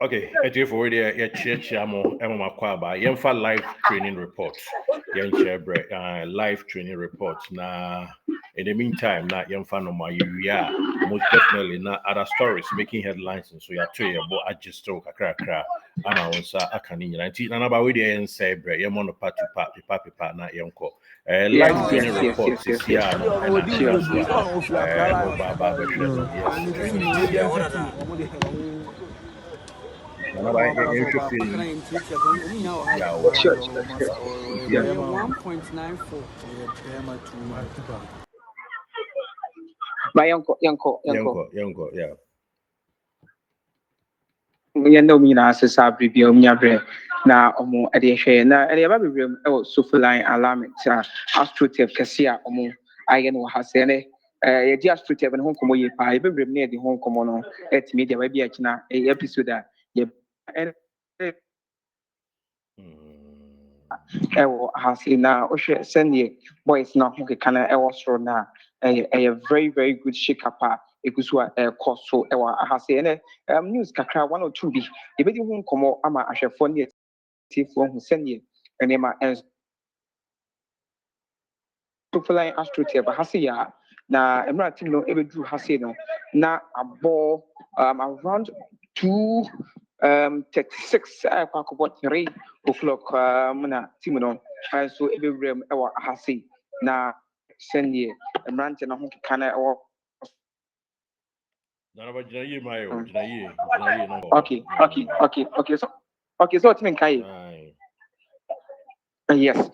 Okay, if we yeah chamo makwaba yemfa live training reports. Yen share live training reports na in the meantime na yemfa no ma yeah most definitely na other stories making headlines and so ya to ya bo agisto kakra ama wonsa aka ni nyina nti na na ba we dey yen say bre yem on part to part na yenko live Yes, training yes, yes, yes, reports is yes, yes. here no and Sure. no baba be no yes Nana, yeah, Sure, sure, sure. yeah. Sure. 1.94. My uncle. Yeah. Yɛn mu nyinaa asesa abere bi a ɔmo nyabrɛ na ɔmo ɛde hwɛ na ɛde ɛba bebree mu ɛwɔ sofaline alignment a astrotef kɛse a ɔmo ayɛ no wɔ ha sɛ ne yɛgye astrotef no ho nkɔmɔ yie paa yɛbɛbrɛ mu na yɛde ho nkɔmɔ no ɛtumi de aba bi akyina ɛyɛ episode a yɛ ɛwɔ ha se na wohwɛ sɛneɛ boys na ho keka no ɛwɔ soro no a ɛyɛ very very good shake up a ɛgu so a ɛkɔ so ɛwɔ ha se ɛnɛ news kakra 1 or 2 bi yɛbɛdi ho nkɔmmɔ ama ahwɛfoɔ ne yɛtiefoɔ hu sɛneɛ nneɛma ɛnso Tofline astrotef ha se yɛ a na mmerɛ team no ɛbɛduru ha se no na abɔ around 2:36 ɛkɔ akɔbɔ 3 o'clock na team no nso ɛbɛwura mu ɛwɔ ha se na sɛneɛ mmerante no ho keka no ɛwɔ okay so ɔtumi nka yɛ yes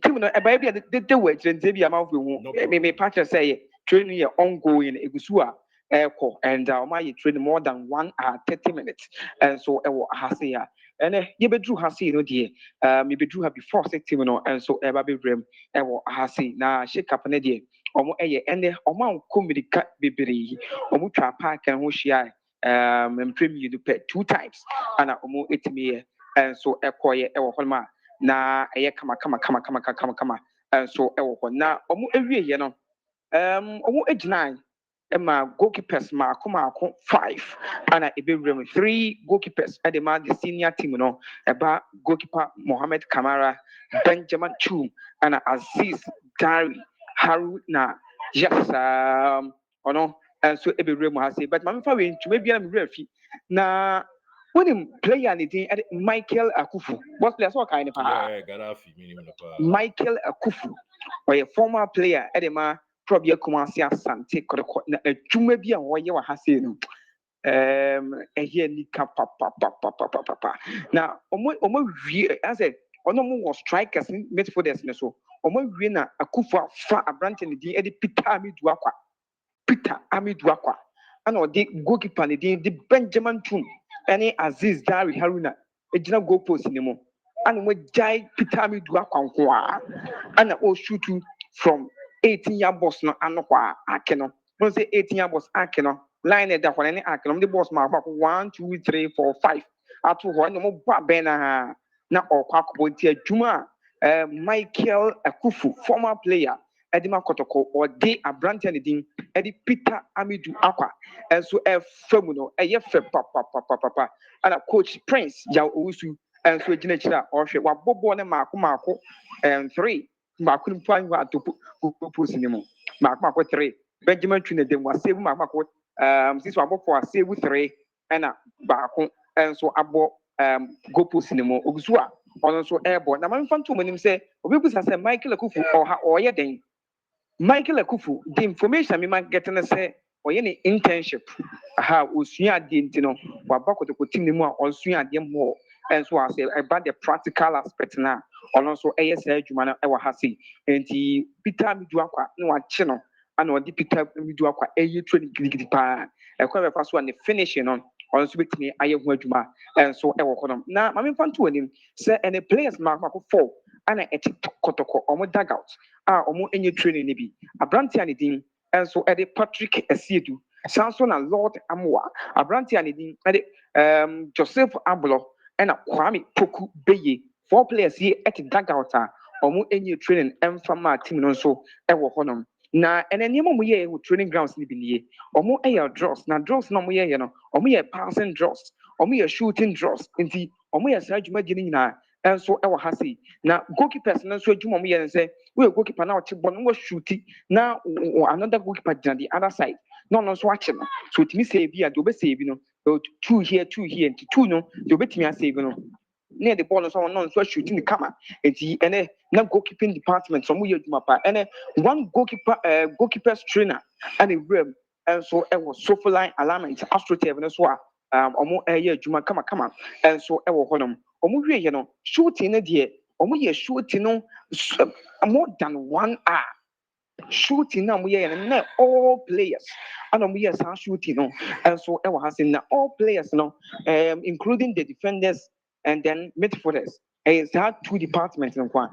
team no ɛbɛyɛ bi a dede wɔ akyirɛntie bi a amanfoɔ hu me pa kyerɛ sɛ yɛ training yɛ ongoing ɛgu so a ɛkɔ and ɔmo ayɛ training more than 1 hour 30 minutes ɛnso ɛwɔ ha se a ɛnɛ yɛbɛduru ha se no deɛ yɛbɛduru ha before sɛ team no ɛnso ɛba bɛwura mu ɛwɔ ha se na shake up no deɛ ɔmo ɛyɛ ɛnɛ ɔmo ankɔ mmirika bebree ɔmo twa park ho hyia mpere mmienu pɛ 2 times ana ɔmo etumi yɛ ɛnso ɛkɔyɛ ɛwɔ hɔ a na ɛyɛ kama nso ɛwɔ hɔ na ɔmo awieɛ no ɔmo gyina ɛma goalkeepers maako 5 ana ɛbɛwura mu 3 goalkeepers ɛde ma the senior team no ɛba goalkeeper Mohammed Kamara Benjamin Chum ana Aziz Dari Haruna yes ɔno nso ɛbɛwura mu ha se but maame fa wei ntoma biara mi wura fi na when player ne din Micheal Akufo boss player so kind Micheal Akufo ɔyɛ former player ɛde ma probably Kumasi Asante Kotoko na adwuma bi a wɔyɛ wɔ ha se no ɛyɛ nika papa na ɔmo wie asɛ ɔno mo wɔ strikers midfielders ne so ɔmo wie na Akufo afa aberante ne din ɛde Peter Amidu Akwa ana ɔde goalkeeper ne din de Benjamin Chum ɛne Aziz Dari Haruna egyina goal post ne mu ana wɔn gyae Peter Amidu Akwa nko a ana ɔshutu from 18-year boss no ano hɔ a ake no wɔn sɛ 18-year boss ake no line ɛda hɔ ne ake no wɔn de boss ma akɔ 1 2 3 4 5 ato hɔ ɛna wɔn bɔ abɛn na ɔkɔ akɔbɔ nti adwuma a Micheal Akufo former player ɛde ma Kotoko ɔde aberante ne din ɛde Peter Amidu Akwa ɛnso ɛfɛ mu no ɛyɛ fɛ papapapapa ana coach Prince Yaw Owusu ɛnso gyina akyire a ɔhwɛ wabɔ bɔɔl ne maako 3 maako no mpo ahwɛ ato post ne mu maako 3 Benjamin Chune dem wasave maako sisi wabɔ 4 asave 3 ɛna baako ɛnso abɔ goal post ne mu ogusu a ɔno nso ɛɛbɔ na maame fa nto wɔn anim sɛ obibusa sɛ Micheal Akufo ɔyɛ den Micheal Akufo the information mi ma get ne sɛ ɔyɛ ne internship osua adeɛ nti no waba Kotoko team ne mu a ɔsua adeɛ mu ɛnso asɛ ɛba the practical aspect na ɔno nso ɛyɛ sɛ adwuma no ɛwɔ ha se nti Peter Amidu Akwa na wakye no ana ɔde Peter Amidu Akwa ɛyɛ training gidigidi paa ɛkɔ bɛfa so a ne finish no ɔno nso betumi ayɛ ho adwuma ɛnso ɛwɔ hɔ nom na maame mfa nto anim sɛ ɛne players maako 4 ana ɛte Kotoko ɔmo dugout a ɔmo enye training ne bi aberante a ne din ɛnso ɛde Patrick Esiedu sanso na Lord Amoa aberante a ne din ɛde Joseph Ablo ɛna Kwame Poku Beye 4 players yi ɛte dugout a ɔmo enye training ɛmfa ma team no nso ɛwɔ hɔ nom na ɛnɛ nneɛma mo yɛ wɔ training grounds ne bi nie ɔmo ɛyɛ draws na draws na ɔmo yɛ no ɔmo yɛ passing draws ɔmo shooting draws nti ɔmo yɛ saa dwumadie no nyinaa ɛnso ɛwɔ ha sei na goalkeepers no nso adwuma ɔmo yɛ no sɛ woyɛ goalkeeper na ɔkye bɔ no wɔshuti na another goalkeeper gyina the other side na ɔno nso akye no so otumi save bi a deɛ ɔbɛsave no two here nti two no deɛ ɔbɛtumi asave no near the ball and so on, so shooting the camera. And now goalkeeping department, some way and one goalkeeper's trainer and a room, and so I was so for line alignment, astroturf and so omo year juma come and so I will hold them. Omo shooting a dear, omo shooting no more than 1 hour. Shooting now we are all players and we are shooting and so I was saying all players including the defenders and then midfielders. It's had two departments in one.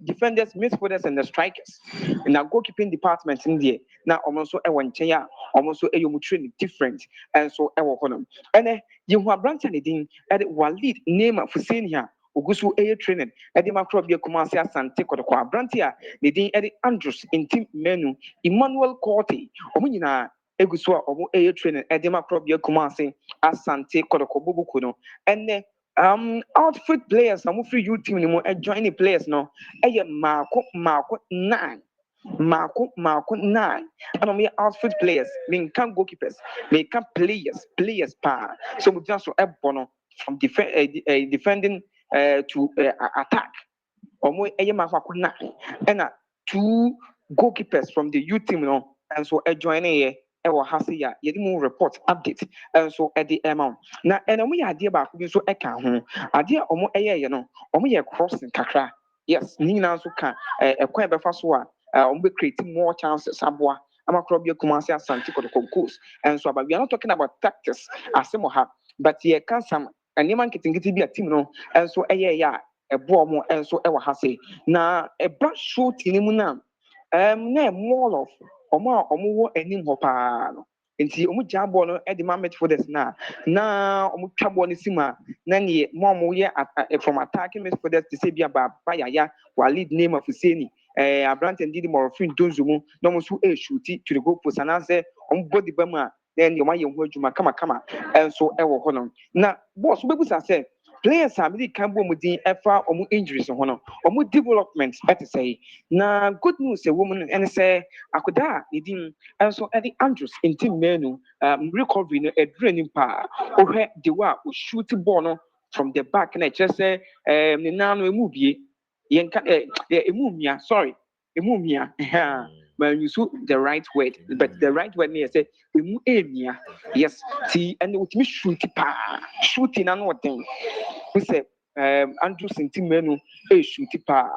Defenders, midfielders, and the strikers. And now goalkeeping department in there. Now almost a one chair, almost a you training different, and so I will them. And you have branch anything at Walid name of Fusinia. Ogusu training. Edi makrobia kumasi asante kwa brantia. The din Eddie Andrews in team menu. Emmanuel Corti. Omunina egusua omu training. Edi makrobia kumasi asante kwa bubukuno. And outfit players na mo free you team ni mo join players no mako 9 mako 9 and me outfit players me can goalkeepers me can players pa so we just so ebono from defending to attack omo mako 9 and two goalkeepers from the youth team no and so join here ɛwɔ ha se ya yɛde mu report update nso ɛde ɛma na ɛna mo yɛ adeɛ baako bi nso ɛka ho adeɛ a ɔmo ɛyɛ no ɔmo yɛ crossing kakra yes ne nyinaa nso ka ɛkwan ɛbɛfa so a ɔmo bɛ create more chances aboa amakorɔ bi Kumasi Asante Kotoko goals nso aba we are not talking about tactics asɛm wɔ ha but yɛka sam nneɛma nketenkete bi a team no nso ɛyɛ a ɛboa ɔmo nso ɛwɔ ha se na ɛba shooting ne mu na na more of ọmụ a ọmụ wɔ anim hɔ paa no nti ọmụ gya bɔɔl no ɛde ma midfielders na ọmụ twa bɔɔl no si mu a na neɛ mo a ọmụ yɛ from attacking midfielders te sɛ bi aba yaya Walid name of Husseini aberante ndidi Morofin Donzo mu na ọmụ nso ɛreshuti to the goal post anaasɛ ọmụ bɔ de ba mu a na neɛ ọmụ ayɛ ho adwuma kamakama nso ɛwɔ hɔ no na bɔɔl so bɛbusa sɛ players a mede kan bɔ ɔmo din ɛfa ɔmo injuries ho no ɔmo development ɛte sɛ na good news ɛwɔ mu no ɛne sɛ akoda a ne din ɛnso ɛde Andrews nti mmienu recovery no ɛduru anim paa ɔhwɛ the way a ɔshoot ball no from the back na ɛkyerɛ sɛ ne nan no emu bie yɛnka emu mia emu mia but you so the right word but the right word ne yɛ sɛ emu emia yes ti ɛna otumi shooting na no ɔden we say Andrew Sentimenu shoot pa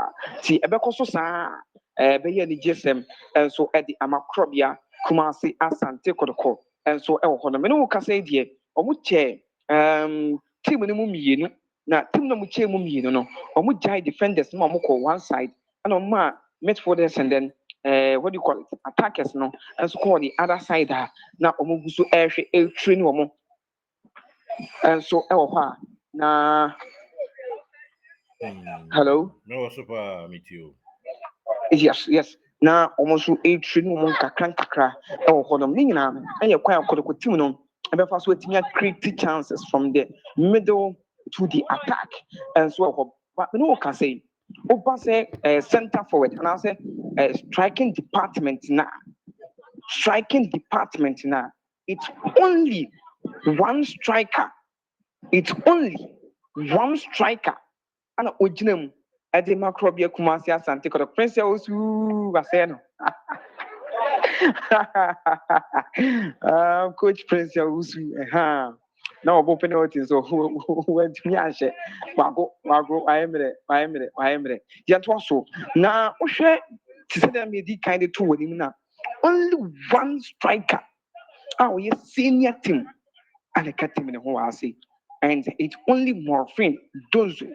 ti ebeko so saa bɛyɛ ne GSM nso ɛde amakrobia Kumasi Asante Kotoko nso ɛwɔ hɔ no me no ka sɛ deɛ ɔmo kyɛ team no mu mmienu na team no mu kyɛ mu mmienu no ɔmo gyae defenders no ɔmo kɔ one side and ɔmo a midfielders and then what do you call it attackers no nso kɔ the other side a na ɔmo gu so ɛhwɛ train ɔmo nso ɛwɔ hɔ a na hello no super Micheal yes na almost 8 trillion mo kakra ɛwɔ hɔ nom ne nyinaa no ɛyɛ kwan akɔdɔkɔ team no ɛbɛfa so atumi create chances from the middle to the attack and so ɛwɔ but no can say over say center forward and I say striking department na it's only one striker ana ogyina mu ɛde makrobia Kumasi Asante Kotoko Prince osu wasɛ no coach Prince osu na ɔbɔ penalty so wɔntumi ahyɛ wago ayɛmmerɛ yɛntoa so na wohwɛ te sɛ dɛ medi kan de to wɔ nim na only one striker a ɔyɛ senior team ana ka team ne ho wɔ ase and it's only Morofin Donzo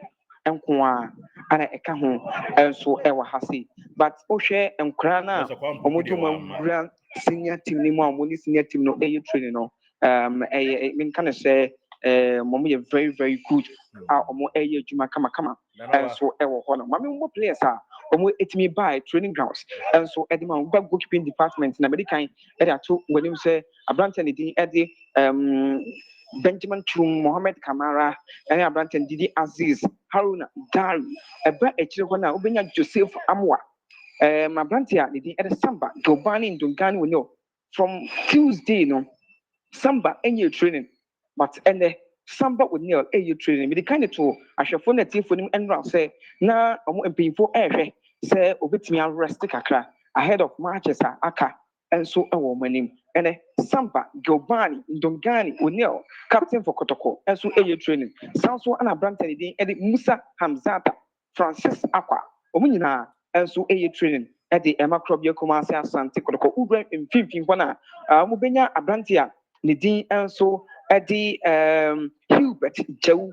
nkoa ana ɛka ho nso ɛwɔ ha se but wohwɛ nkora na ɔmo de mo wura senior team ne mu a ɔmo ne senior team no ɛyɛ training no ɛyɛ menka ne sɛ ɔmo yɛ very very good a ɔmo ɛyɛ adwuma kamakama nso ɛwɔ hɔ no mame mo players a ɔmo etimi buy training grounds nso ɛde ma ɔmo goalkeeping department na mede kan ɛde ato wɔnim sɛ aberante ne din ɛde Benjamin Chum, Mohammed Kamara, and Abranten Didi Aziz, Haruna Dari, a bet a children, Ubenya Joseph Amwa, Mabrantia, the other Samba, Gobani, Dungan, we know from Tuesday, no Samba, any training, but and the Samba would nail a training, with the kind of tool, I shall phone a tea for him and round say, now I'm painful air, say, obit me arrest kakra ahead of matches, aka, and so a woman, and a Samba, Gobani, Dongani, O'Neill, captain for Kotoko, and so a training. Sounds so an abranted, and Musa Hamzata, Francis Aqua, Omina, and so a training. At the Emma Crobia Commercia Santi Kotoko, Ubra in 15 Wana, Mubenya Abrantia, Nidin, and so at the Hubert Joe,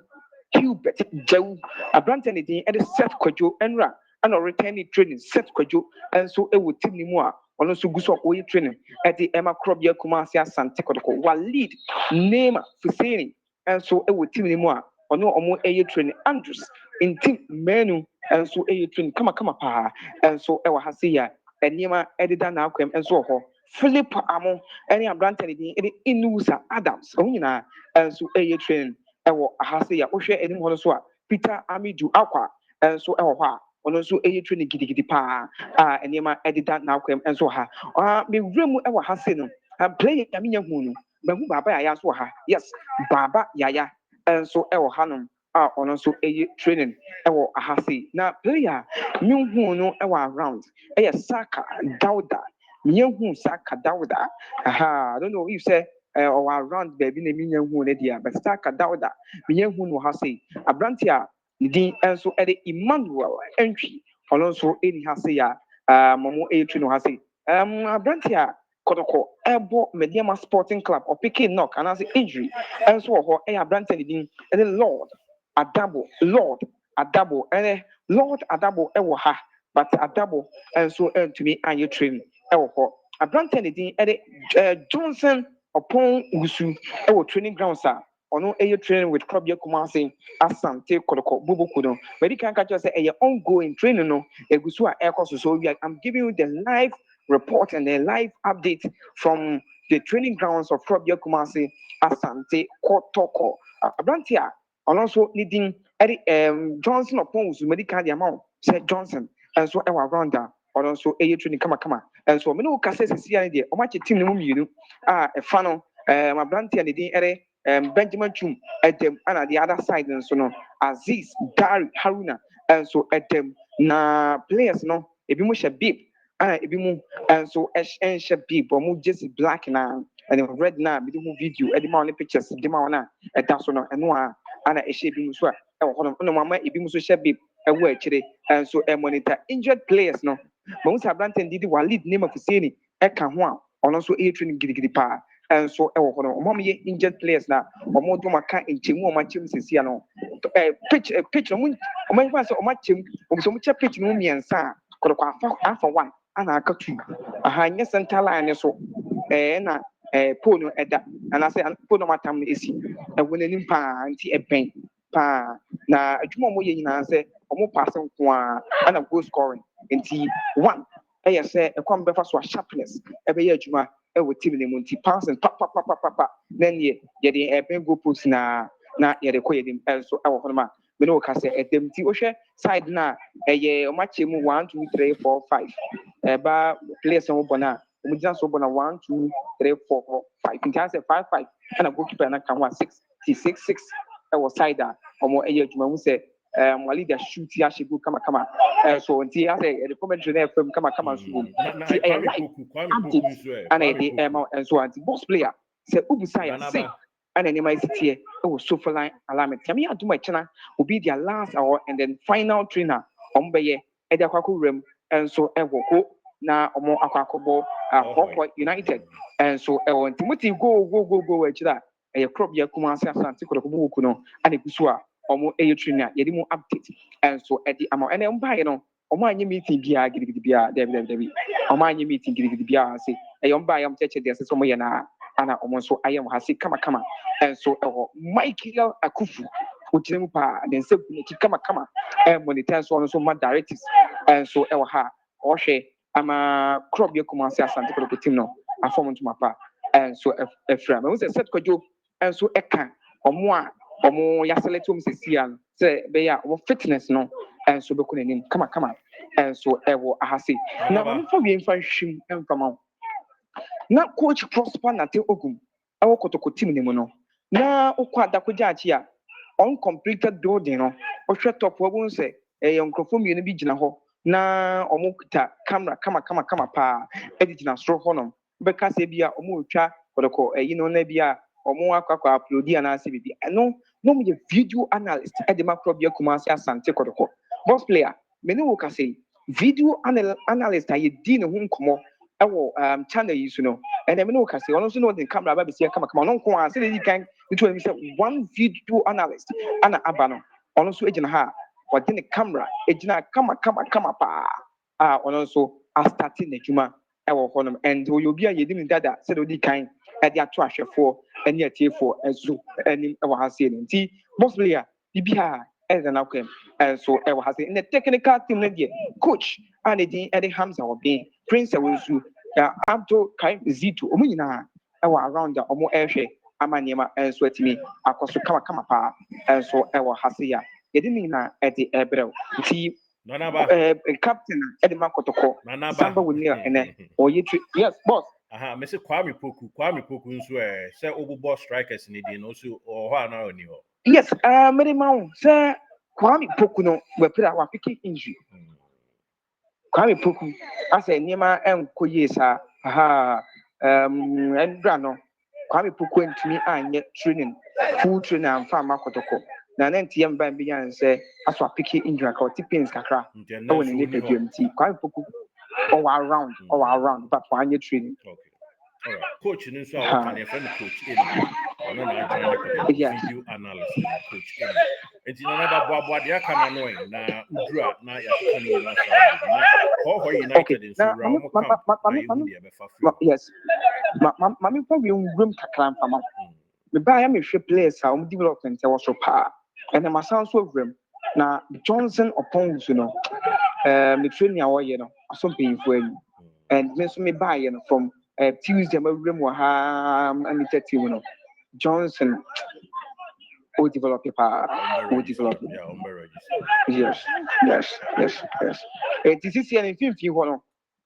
Abrantan Nidin, at the Seth Kojo, and Ra, and returning training, Seth Kojo, and so it would Timmy Moa, on also Guso Oye training at the Emma Crobia Commercia Santi Kotoko, while lead name Fusini, and so it would Timmy Moa, or no more a training, Andrews, in Tim Menu, and so a training, come pa, and so Ewa Hasia, and Nima Edida now came and so ho. Philip Amo, any Abrantan Inusa Adams, Onina, and so a train, Ewa Hasia, Osha, and Monosua, Peter Amidu Aqua, and so Ewa. On also a training giddy pa, and Nima Edida now came and so ha. Me room Ewa Hasino, and play Yamina Munu, but who Baba Yaswaha, yes, Baba Yaya, and so Ewa Hanum. On also a training, Ewa Hasi. Now, player, new no Ewa round, a Saka, Dauda, Miyahu Saka Dauda. Aha, I don't know if you say or around baby name Miyahu Ledia, but Saka Dauda, Miyahu no Hasi, Abrantia, the also at Emmanuel entry, also in Hasia, Momo A train Hasi, Abrantia. Kotoko, Ebo Mediama Sporting Club, or picking knock, and as injury, and so her air Branton, and then Lord. Lord Adabo, and Lord Adabo, Ewaha, but Adabo, and so to me, and you train, Ewaho. A Branton, Johnson, Oppong, Usu, Ewa training grounds, sir, or no air training with Krobia Kumasi, Asante, Kotoko, Bubu Kudo. But you can catch us a ongoing training, no, Egusua Aircos, so I'm giving you the live report and the live update from the training grounds of Krobia Kumasi, Asante, Kotoko, Abrantia. And also needing Eddie Johnson upon medical the amount said Johnson and so around that or also a training come and so many cases see idea or much team you a funnel my brandy and the Eddie Benjamin Chum at them and at the other side and so no Aziz Dari Haruna and so at them na players no if you much a beep if you move and so and beep or move just black now and red now we video at the morning pictures the morning at that's no and no ana ehye bi muso a ɛwɔ hɔ no mama ebi muso hyɛ bi ɛwɔ akyire ɛnso monitor injured players no ma musa abranten didi wa lead name of Hussein ɛka ho a ɔno nso ɛyɛ training gidigidi paa ɛnso ɛwɔ hɔ no ɔmo yɛ injured players na ɔmo do maka nkyɛmu ɔmo akyɛm sisi no pitch no ɔmo yɛ sɛ ɔmo akyɛm ɔmo kyɛ pitch no mmiɛnsa a kɔdɔkɔ afa one ana aka two aha nyɛ center line so ɛna pole no ɛda anaasɛ pole no matam no esi ɛwɔ n'anim paa nti ɛbɛn paa na adwuma a wɔyɛ nyinaa sɛ wɔn paase nko a ɛna goal scoring nti one ɛyɛ sɛ ɛkwan bɛfa so a sharpness ɛbɛyɛ adwuma ɛwɔ team ne mu nti passing papapapapa na neɛ yɛde ɛbɛn goal post na yɛde kɔ yɛde ɛnso ɛwɔ hɔ nom a mene wɔka sɛ ɛdɛm nti wohwɛ side no a ɛyɛ ɔmo akyɛ mu 1 2 3 4 5 ɛba players a wɔbɔ no a ɔmo gyina so bɔ na 1 2 3 4 5 nti asɛ 5 5 ɛna goalkeeper na ka ho a 6 6 ɛwɔ side a ɔmo ɛyɛ adwuma mu sɛ mo leader shoot ahyɛ go kama so nti asɛ ɛde commentary na ɛfam kama so wɔ nti ɛyɛ live update ana ɛde ɛma ɛnso anti boss player sɛ ubusa yɛ sing ana nneɛma esi teɛ ɛwɔ sofa line alignment yɛn adum ɛkyɛn obi their last hour and then final trainer ɔmo bɛyɛ ɛde akɔ akɔwura mu ɛnso ɛwɔ hɔ na ɔmo akɔ akɔbɔ Poku United ɛnso ɛwɔ nti mo ti go akyire a ɛyɛ crop yɛ Kumasi Asante Kotoko Buku no ana egu so a ɔmo ɛyɛ trainer a yɛde mo update ɛnso ɛde ama ɛna ɔmo baayɛ no ɔmo anyɛ meeting biara gidigidi biara dɛbi ɔmo anyɛ meeting gidigidi biara ase ɛyɛ ɔmo baayɛ ɔmo kyerɛkyerɛ deɛ ɛsɛ sɛ ɔmo yɛ na ana ɔmo nso ayɛ wɔn ase kamakama ɛnso ɛwɔ Micheal Akufo ogyina mu paa ne nsa gu n'akyi kamakama monitor nso ɔno nso ma directives ɛnso ɛwɔ ha ɔhwɛ ama crop yɛ Kumasi Asante Kotoko team no afɔm ntoma pa ɛnso ɛfira mɛ n sɛ set kwadwo and so eka omo yaselete sesian say be ya fitness no and so be kunenim kama and so ewo ahase na mo fa wi mfa hwim emfama na coach prosper na te ogum ewo Kotoko team ni mu no na ukwa dakoja achi a uncompleted building no ohwe top wo say nkrofo mi no bi gina ho na omo kuta camera kama pa edit na soro honom be ka se bia omo twa Kotoko no na bia omo akwa upload ya na se bia no mo ye video analyst e ma probia kumasi asante Kotoko boss player me ne wo ka say video analyst aye di ne ho nkomo ewo channel yi so no and me ne wo ka say ono so no the camera ba be se kama no nko an se dey kan itu me say one video analyst ana abano ono so ejina ha what the camera ejina kama pa ono so a starting the juma ewo honom and you be a yedim dada said odi kan e dey ato ahwefo ene atiefo enso enim ewo ha se nti mostly a bibia as an outcome and so ewo ha se in the technical team there coach and the Hamza obi prince ewo Abdo kai zito omo nyina ewo around the omo ehwe amaniema enso atimi akoso kama pa enso ewo ha se ya yedim na edi ebrel nti captain Edema Kotoko Samba Winia and yes boss me say Kwame Poku nso say obubo strikers ni dey no so or ho na oni ho yes me ma say Kwame Poku no we play our picking injury Kwame Poku as a niema enkoye sa endra no Kwame Poku ntumi anye training full training am fa Kotoko na NTM ban bi yan say aso picking injury ka tipins kakra e won ni pedumti Kwame Poku all around but for any training. Okay. All right. Coach, you know, so I can friend coach in. I know I join the video analyst coach in. And you know that boy they can annoy na udra na ya can you na how United in so yes. Mami probably room kakran fama. Me buy am hwe players a development e was so pa. And my sound so room na Johnson Oppong you know. The training hour, you know, something for you. And me buy, you know, from Tuesday, my room will have and you know, Johnson will develop Yes. This is an infantry one.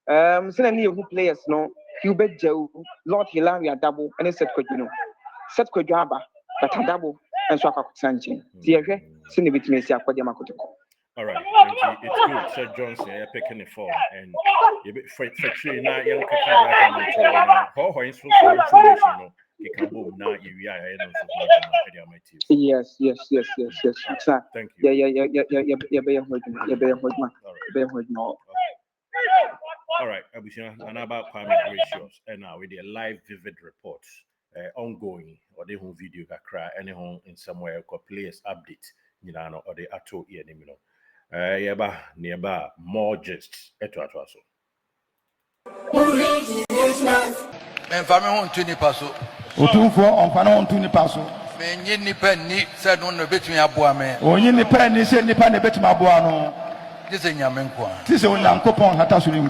Suddenly, who players no, Hubert Joe, Lord Hilaria double, and it's set could you know, set could jabba, but a double and swap up Sanchez. See, send it to me, see, all right, it's good. Sir Johnson, you're picking the form, and you for now, young how information, you can move now. Yes. Thank you. All right, and about Kwame Gracious, and now with the live vivid reports, ongoing, or the home video can cry, any home in somewhere, players update, you know, or the actual ear, you know. Nearby more gists eto atwaso men fami hon tuni paso otunfo onfana hon tuni paso men yin nipa ni se no no betumi aboa me onyin nipa ni se nipa ne betumi aboa no dise nyame nko a tise onyankopon hata so ni